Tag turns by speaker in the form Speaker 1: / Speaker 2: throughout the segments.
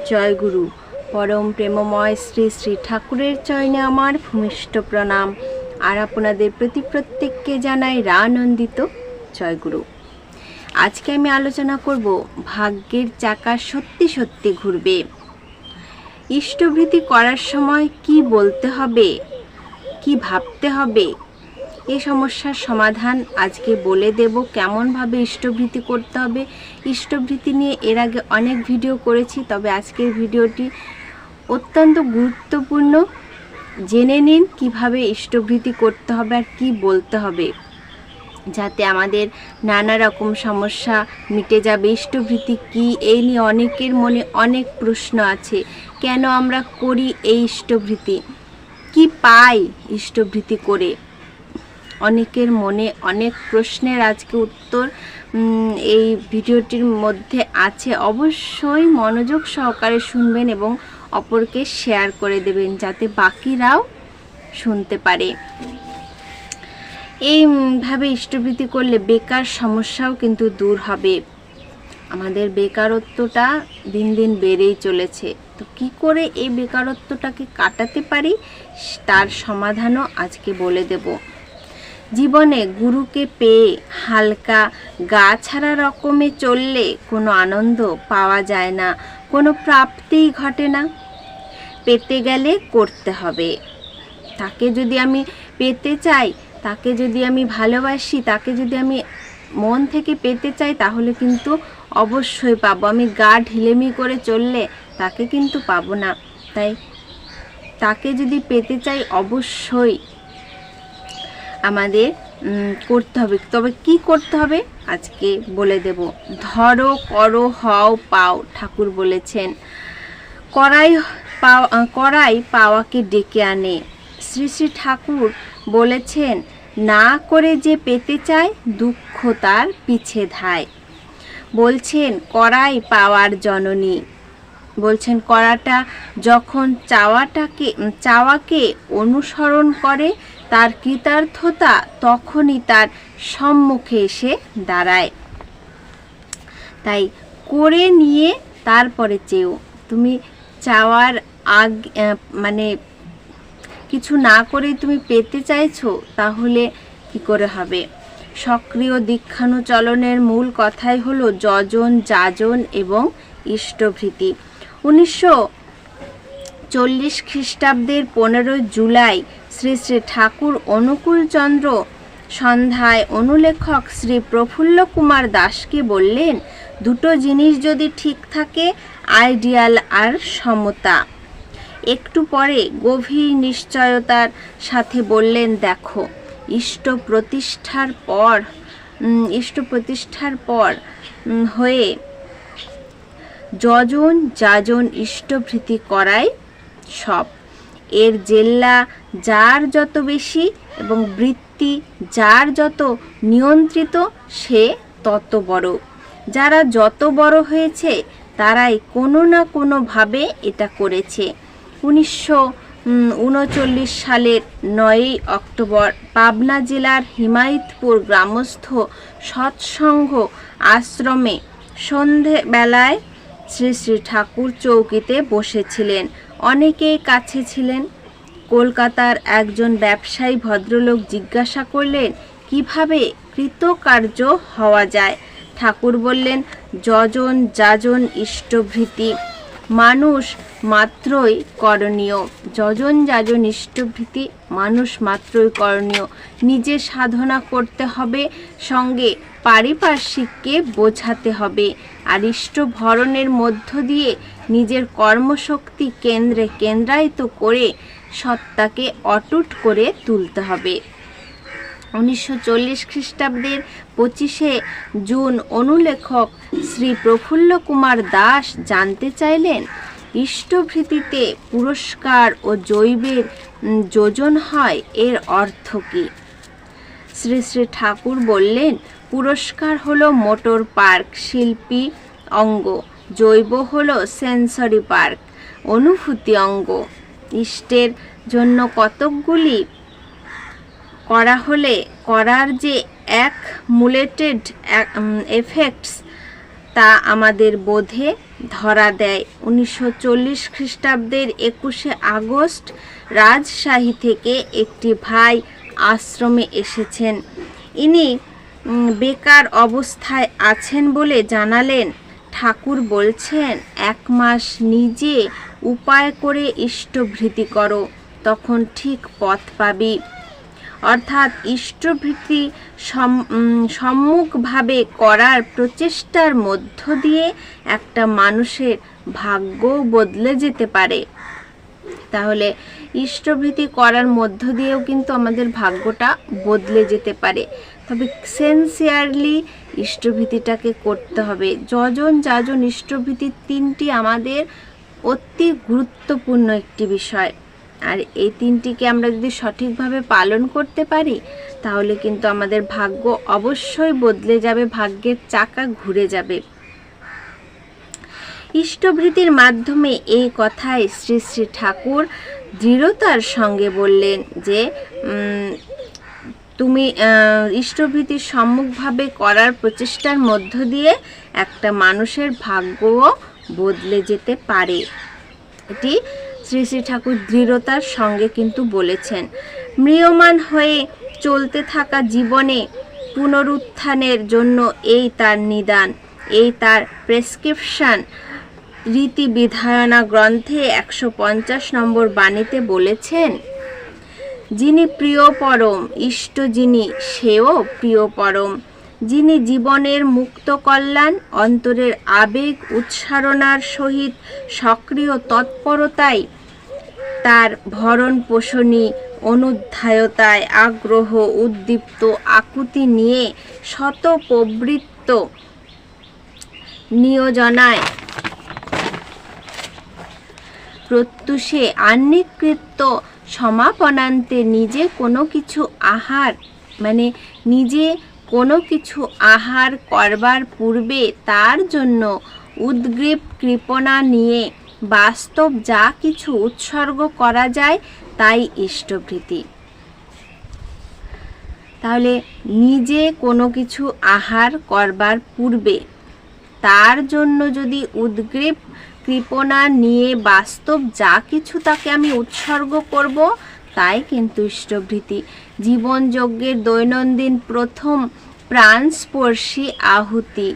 Speaker 1: জয় গুরু। পরম প্রেমময় শ্রী শ্রী ঠাকুরের চরণে আমার ভূমিষ্ঠ প্রণাম। আর আপনাদের প্রতি প্রত্যেককে জানাই আনন্দিত জয় গুরু। আজকে আমি আলোচনা করব ভাগ্যের চাকা সত্যি সত্যি ঘুরবে। ইষ্টভৃতি করার সময় কি বলতে হবে, কি ভাবতে হবে, এই সমস্যার সমাধান আজকে বলে দেব। কেমনভাবে ইষ্টভৃতি করতে হবে, ইষ্টভৃতি নিয়ে এর আগে অনেক ভিডিও করেছি, তবে আজকের ভিডিওটি অত্যন্ত গুরুত্বপূর্ণ। জেনে নিন কিভাবে ইষ্টভৃতি করতে হবে আর কি বলতে হবে, যাতে আমাদের নানা রকম সমস্যা মিটে যাবে। ইষ্টভৃতি কি, এই নিয়ে অনেকের মনে অনেক প্রশ্ন আছে। কেন আমরা করি এই ইষ্টভৃতি, কি পাই ইষ্টভৃতি করে, অনেকের মনে অনেক প্রশ্নের আজকে উত্তর এই ভিডিওটির মধ্যে আছে। অবশ্যই মনোযোগ সহকারে শুনবেন এবং অপরকে শেয়ার করে দেবেন, যাতে বাকিরাও শুনতে পারে। এইভাবে ইষ্টভৃতি করলে বেকার সমস্যাও কিন্তু দূর হবে। আমাদের বেকারত্বটা দিন দিন বেড়েই চলেছে। তো কি করে এই বেকারত্বটাকে কাটাতে পারি, তার সমাধানও আজকে বলে দেব। জীবনে গুরুকে পেয়ে হালকা গা ছাড়া রকমে চললে কোনো আনন্দ পাওয়া যায় না, কোনো প্রাপ্তিই ঘটে না। পেতে গেলে করতে হবে। তাকে যদি আমি পেতে চাই, তাকে যদি আমি ভালোবাসি, তাকে যদি আমি মন থেকে পেতে চাই, তাহলে কিন্তু অবশ্যই পাবো। আমি গা ঢিলেমি করে চললে তাকে কিন্তু পাবো না। তাই তাকে যদি পেতে চাই, অবশ্যই আমাদের করতে হবে। তবে কি করতে হবে আজকে বলে দেব। ধরো, করো, হও, পাও, ঠাকুর বলেছেন। করাই পাওয়াকে ডেকে আনে। শ্রী শ্রী ঠাকুর বলেছেন, না করে যে পেতে চায়, দুঃখ তার পিছে ধায়। বলছেন করাই পাওয়ার জননী। বলছেন করাটা যখন চাওয়াকে অনুসরণ করে, তার কৃতার্থতা তখনই তার সম্মুখে এসে দাঁড়ায়। তাই করে নিয়ে তারপরে চেয়েও। তুমি চাওয়ার আগে কিছু না করেই তুমি পেতে চাইছো, তাহলে কি করে হবে? সক্রিয় দীক্ষানুচলনের মূল কথাই হলো যজন, যাজন এবং ইষ্টভৃতি। 1940 খ্রিস্টাব্দের 15 জুলাই শ্রী শ্রী ঠাকুর অনুকূলচন্দ্র সন্ধ্যায় অনুলেখক শ্রী প্রফুল্ল কুমার দাসকে বললেন, দুটো জিনিস যদি ঠিক থাকে, আইডিয়াল আর সমতা। একটু পরে গভীর নিশ্চয়তার সাথে বললেন, দেখো, ইষ্ট প্রতিষ্ঠার পর হয়ে যজন, যাজন, ইষ্টভৃতি করাই সব। এর জেল্লা যার যত বেশি এবং বৃত্তি যার যত নিয়ন্ত্রিত, সে তত বড়। যারা যত বড় হয়েছে, তারাই কোনো না কোনোভাবে এটা করেছে। 1939 সালের 9 অক্টোবর পাবনা জেলার হিমায়তপুর গ্রামস্থ সৎসঙ্গ আশ্রমে সন্ধেবেলায় শ্রী শ্রী ঠাকুর চৌকিতে বসেছিলেন। অনেকেই কাছে ছিলেন। কলকাতার একজন ব্যবসায়ী ভদ্রলোক জিজ্ঞাসা করলেন, কিভাবে কৃতকার্য হওয়া যায়? ঠাকুর বললেন, যজন, যাজন, ইষ্টভৃতি মানুষ মাত্রই করণীয়। যজন, যাজন, ইষ্টভৃতি মানুষ মাত্রই করণীয়। নিজে সাধনা করতে হবে, সঙ্গে পারিপার্শ্বিককে বোঝাতে হবে, আর ইষ্টভরণের মধ্য দিয়ে নিজের কর্মশক্তি কেন্দ্রায়িত করে সত্তাকে অটুট করে তুলতে হবে। 1940 খ্রিস্টাব্দের 25 জুন অনুলেখক শ্রী প্রফুল্ল কুমার দাস জানতে চাইলেন, ইষ্টভৃতিতে পুরস্কার ও জৈবের যোজন হয়, এর অর্থ কী? শ্রী শ্রী ঠাকুর বললেন, পুরস্কার হলো মোটর পার্ক, শিল্পী অঙ্গ। জৈব হলো সেন্সরি পার্ক, অনুভূতি অঙ্গ। ইষ্টের জন্য কতকগুলি করা হলে করার যে অ্যাকুমুলেটেড এফেক্টস, তা আমাদের বোধে ধরা দেয়। 1940 খ্রিস্টাব্দের 21শে আগস্ট রাজশাহী থেকে একটি ভাই আশ্রমে এসেছেন। ইনি বেকার অবস্থায় আছেন বলে জানালেন। ঠাকুর বলছেন, 1 মাস নিজে উপায় করে ইষ্টভৃতি করো, তখন ঠিক পথ পাবি। অর্থাৎ ইষ্টভৃতি সম্মুখভাবে করার প্রচেষ্টার মধ্য দিয়ে একটা মানুষের ভাগ্য বদলে যেতে পারে। তাহলে ইষ্টভৃতি করার মধ্য দিয়েও কিন্তু আমাদের ভাগ্যটা বদলে যেতে পারে। তবে সিনসিয়ারলি ইষ্টভৃতিটাকে করতে হবে। যজন যাজন ইষ্টভৃতি 3টি আমাদের অতি গুরুত্বপূর্ণ একটি বিষয়। আর এই 3টিকে আমরা যদি সঠিকভাবে পালন করতে পারি তাহলে কিন্তু আমাদের ভাগ্য অবশ্যই বদলে যাবে, ভাগ্যের চাকা ঘুরে যাবে। ইষ্টভৃতির মাধ্যমে এই কথায় শ্রী শ্রী ঠাকুর দৃঢ়তার সঙ্গে বললেন যে তুমি ইষ্টভৃতির সম্মুখভাবে করার প্রচেষ্টার মধ্য দিয়ে একটা মানুষের ভাগ্যও বদলে যেতে পারে। এটি শ্রী শ্রী ঠাকুর দৃঢ়তার সঙ্গে কিন্তু বলেছেন। ম্রিয়মাণ হয়ে চলতে থাকা জীবনে পুনরুত্থানের জন্য এই তার নিদান, এই তার প্রেসক্রিপশন। রীতি বিধায়না গ্রন্থে 150 নম্বর বাণীতে বলেছেন, যিনি প্রিয় পরম, ইষ্ট যিনি সেও প্রিয় পরম। যিনি জীবনের মুক্ত কল্যাণ অন্তরের আবেগ উচ্চারণার সহিত সক্রিয় তৎপরতায়, তার ভরণ পোষণী অনুধ্যায়তায় আগ্রহ উদ্দীপ্ত আকুতি নিয়ে শত প্রবৃত্ত নিয়োজনায় প্রত্যুষে আন্নিকৃত সমাপনান্তে নিজে কোনো কিছু আহার করবার পূর্বে তার জন্য উদ্গ্রীব কৃপণা নিয়ে বাস্তব যা কিছু উৎসর্গ করা যায় তাই ইষ্টভৃতি। তাহলে নিজে কোনো কিছু আহার করবার পূর্বে তার জন্য যদি উদ্গ্রীব কৃপণা নিয়ে বাস্তব যা কিছু তাকে আমি উৎসর্গ করব তাই কিন্তু ইষ্টভৃতি। জীবনযজ্ঞের দৈনন্দিন প্রথম প্রাণস্পর্শী আহুতি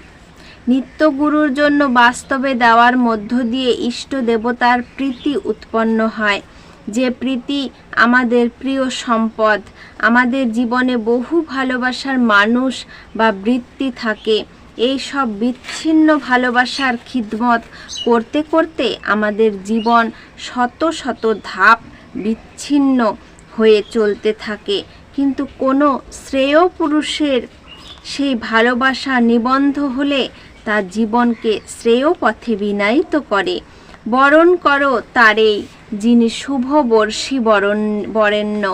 Speaker 1: নিত্যগুরুর জন্য বাস্তবে দেওয়ার মধ্য দিয়ে ইষ্ট দেবতার প্রীতি উৎপন্ন হয়। যে প্রীতি আমাদের প্রিয় সম্পদ। আমাদের জীবনে বহু ভালোবাসার মানুষ বা বৃত্তি থাকে। এই সব বিচ্ছিন্ন ভালোবাসার খিদমত করতে করতে আমাদের জীবন শত শত ধাপ বিচ্ছিন্ন হয়ে চলতে থাকে। কিন্তু কোনো শ্রেয় পুরুষের সেই ভালোবাসা নিবন্ধ হলে তার জীবনকে শ্রেয় পথে বিনায়িত করে। বরণ করো তারেই যিনি শুভ বর্ষী বরেণ্য।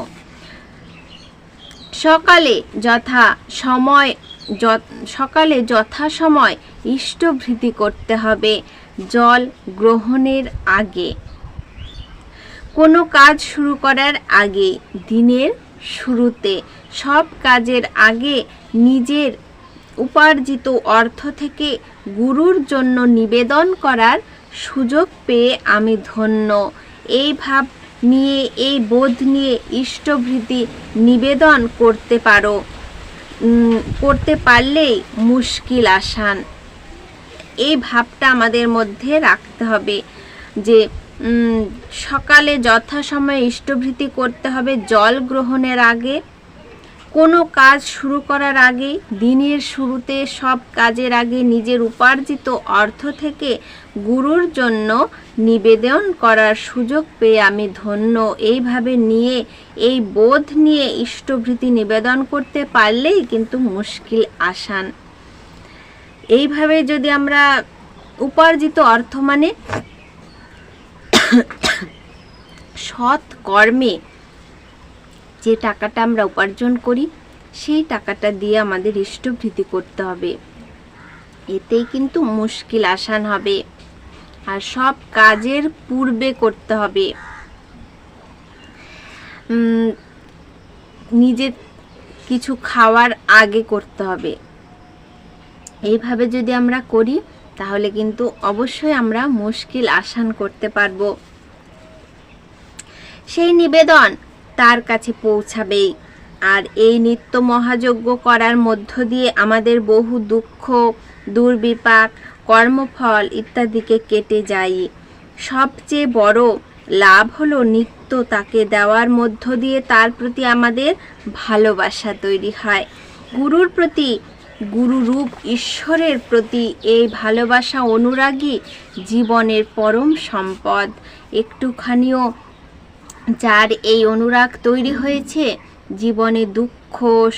Speaker 1: সকালে যথাসময় ইষ্টভৃতি করতে হবে। জল গ্রহণের আগে, কোনো কাজ শুরু করার আগে, দিনের শুরুতে, সব কাজের আগে নিজের উপার্জিত অর্থ থেকে গুরুর জন্য নিবেদন করার সুযোগ পেয়ে আমি ধন্য। এই ভাব নিয়ে, এই বোধ নিয়ে ইষ্টভৃতি নিবেদন করতে পারলেই মুশকিল আসান। এই ভাবটা আমাদের মধ্যে রাখতে হবে যে সকালে যথাসময়ে ইষ্টভৃতি করতে হবে। জল গ্রহণের আগে, কোনো কাজ শুরু করার আগে, দিনের শুরুতে, সব কাজের আগে নিজের উপার্জিত অর্থ থেকে গুরুর জন্য নিবেদন করার সুযোগ পেয়ে আমি ধন্য। এইভাবে নিয়ে, এই বোধ নিয়ে ইষ্টভৃতি নিবেদন করতে পারলেই কিন্তু মুশকিল আসান। এইভাবে যদি আমরা উপার্জিত অর্থ মানে সৎ কর্মে যে টাকাটা আমরা উপার্জন করি সেই টাকাটা দিয়ে আমাদের ইষ্টভৃতি করতে হবে। এতেই কিন্তু মুশকিল আসান হবে। আর সব কাজের পূর্বে করতে হবে, নিজে কিছু খাওয়ার আগে করতে হবে। এইভাবে যদি আমরা করি তাহলে কিন্তু অবশ্যই আমরা মুশকিল আসান করতে পারবো। সেই নিবেদন তার কাছে পৌঁছাবেই। আর এই নিত্য মহাযজ্ঞ করার মধ্য দিয়ে আমাদের বহু দুঃখ, দুর্বিপাক, কর্মফল ইত্যাদিকে কেটে যায়। সবচেয়ে বড় লাভ হলো নিত্য তাকে দেওয়ার মধ্য দিয়ে তার প্রতি আমাদের ভালোবাসা তৈরি হয়। গুরুর প্রতি, গুরুরূপ ঈশ্বরের প্রতি এই ভালোবাসা অনুরাগী জীবনের পরম সম্পদ। একটুখানিও যার এই অনুরাগ তৈরি হয়েছে, জীবনে দুঃখ,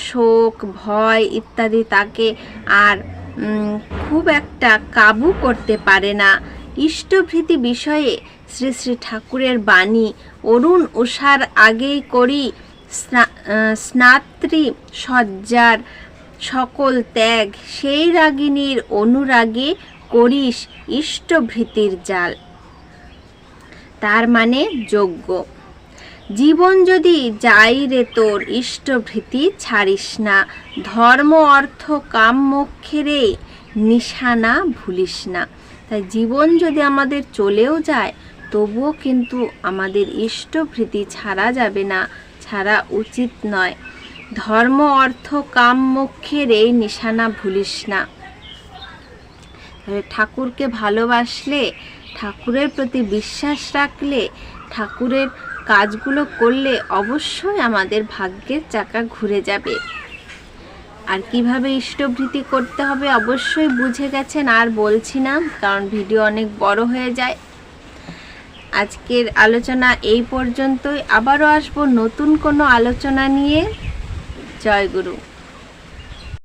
Speaker 1: শোক, ভয় ইত্যাদি তাকে আর খুব একটা কাবু করতে পারে না। ইষ্টভৃতি বিষয়ে শ্রী শ্রী ঠাকুরের বাণী, অরুণ উষার আগেই করি স্নাত্রী সজ্জার সকল ত্যাগ, সেই রাগিনীর অনুরাগে করিস ইষ্টভৃতির জাল। তার মানে যোগ্য। জীবন যদি যাই রে তোর, ইষ্টভৃতি ছাড়িস না। ধর্ম অর্থ কাম মোক্ষেরে নিশানা ভুলিস না। তাই জীবন যদি আমাদের চলেও যায়, তবুও কিন্তু আমাদের ইষ্টভৃতি ছাড়া যাবে না, ছাড়া উচিত নয়। ধর্ম অর্থ কাম মোক্ষের এই নিশানা ভুলিস না। ঠাকুরকে ভালোবাসলে, ঠাকুরের প্রতি বিশ্বাস রাখলে, ঠাকুরের কাজগুলো করলে অবশ্যই আমাদের ভাগ্যের চাকা ঘুরে যাবে। আর কিভাবে ইষ্টভৃতি করতে হবে অবশ্যই বুঝে গেছেন, আর বলছি না, কারণ ভিডিও অনেক বড় হয়ে যায়। আজকের আলোচনা এই পর্যন্তই। আবারও আসবো নতুন কোনো আলোচনা নিয়ে। জয় গুরু।